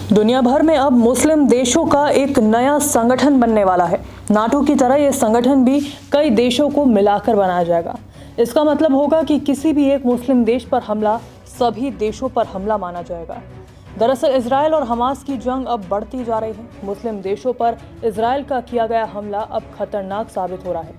दुनिया भर में अब मुस्लिम देशों का एक नया संगठन बनने वाला है। नाटो की तरह यह संगठन भी कई देशों को मिलाकर बनाया जाएगा। इसका मतलब होगा कि किसी भी एक मुस्लिम देश पर हमला सभी देशों पर हमला माना जाएगा। दरअसल इजराइल और हमास की जंग अब बढ़ती जा रही है। मुस्लिम देशों पर इजराइल का किया गया हमला अब खतरनाक साबित हो रहा है।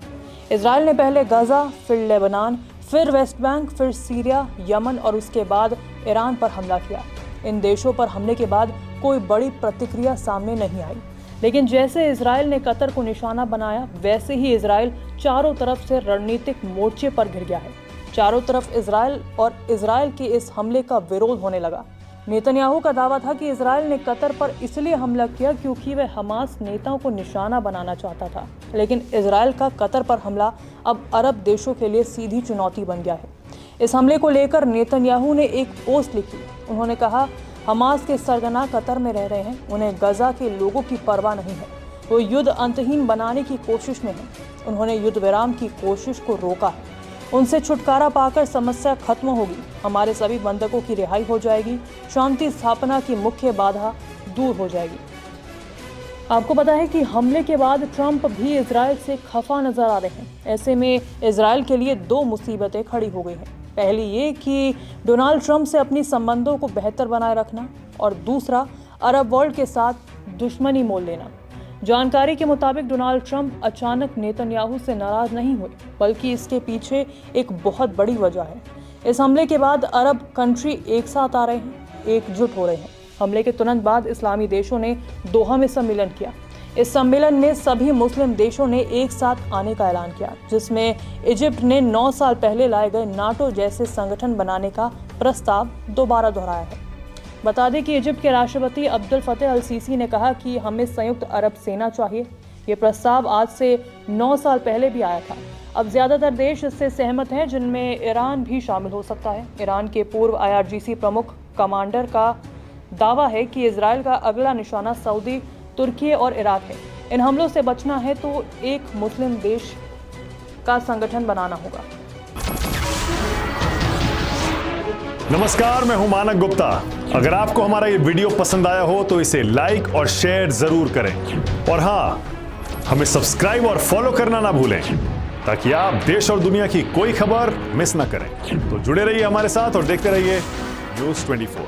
इजराइल ने पहले गाजा, फिर लेबनान, फिर वेस्ट बैंक, फिर सीरिया, यमन और उसके बाद ईरान पर हमला किया। इन देशों पर हमले के बाद कोई बड़ी प्रतिक्रिया सामने नहीं आई, लेकिन जैसे इजराइल ने कतर को निशाना बनाया, वैसे ही इजराइल चारों तरफ से रणनीतिक मोर्चे पर घिर गया है। चारों तरफ इजराइल और इजराइल के इस हमले का विरोध होने लगा। नेतन्याहू का दावा था कि इजराइल ने कतर पर इसलिए हमला किया क्योंकि वह हमास नेताओं को निशाना बनाना चाहता था, लेकिन इजराइल का कतर पर हमला अब अरब देशों के लिए सीधी चुनौती बन गया है। इस हमले को लेकर नेतन्याहू ने एक पोस्ट लिखी। उन्होंने कहा, हमास के सरगना कतर में रह रहे हैं, उन्हें गजा के लोगों की परवाह नहीं है, वो युद्ध अंतहीन बनाने की कोशिश में है। उन्होंने युद्ध विराम की कोशिश को रोका है, उनसे छुटकारा पाकर समस्या खत्म होगी, हमारे सभी बंधकों की रिहाई हो जाएगी, शांति स्थापना की मुख्य बाधा दूर हो जाएगी। आपको पता है कि हमले के बाद ट्रंप भी इजराइल से खफा नजर आ रहे हैं। ऐसे में इजराइल के लिए दो मुसीबतें खड़ी हो गई हैं। पहली ये कि डोनाल्ड ट्रंप से अपनी संबंधों को बेहतर बनाए रखना, और दूसरा अरब वर्ल्ड के साथ दुश्मनी मोल लेना। जानकारी के मुताबिक डोनाल्ड ट्रंप अचानक नेतन्याहू से नाराज नहीं हुए, बल्कि इसके पीछे एक बहुत बड़ी वजह है। इस हमले के बाद अरब कंट्री एक साथ आ रहे हैं, एकजुट हो रहे हैं। हमले के तुरंत बाद इस्लामी देशों ने दोहा में सम्मेलन किया। इस सम्मेलन में सभी मुस्लिम देशों ने एक साथ आने का ऐलान किया, जिसमें इजिप्ट ने 9 साल पहले लाए गए नाटो जैसे संगठन बनाने का प्रस्ताव दोबारा दोहराया है। बता दें कि इजिप्ट के राष्ट्रपति अब्दुल फतेह अल सीसी ने कहा कि हमें संयुक्त अरब सेना चाहिए। ये प्रस्ताव आज से 9 साल पहले भी आया था। अब ज्यादातर देश इससे सहमत हैं, जिनमें ईरान भी शामिल हो सकता है। ईरान के पूर्व IRGC प्रमुख कमांडर का दावा है कि इजराइल का अगला निशाना सऊदी, तुर्की और इराक है। इन हमलों से बचना है तो एक मुस्लिम देश का संगठन बनाना होगा। नमस्कार, मैं हूं मानक गुप्ता। अगर आपको हमारा ये वीडियो पसंद आया हो तो इसे लाइक और शेयर जरूर करें, और हाँ, हमें सब्सक्राइब और फॉलो करना ना भूलें, ताकि आप देश और दुनिया की कोई खबर मिस ना करें। तो जुड़े रहिए हमारे साथ और देखते रहिए News 24।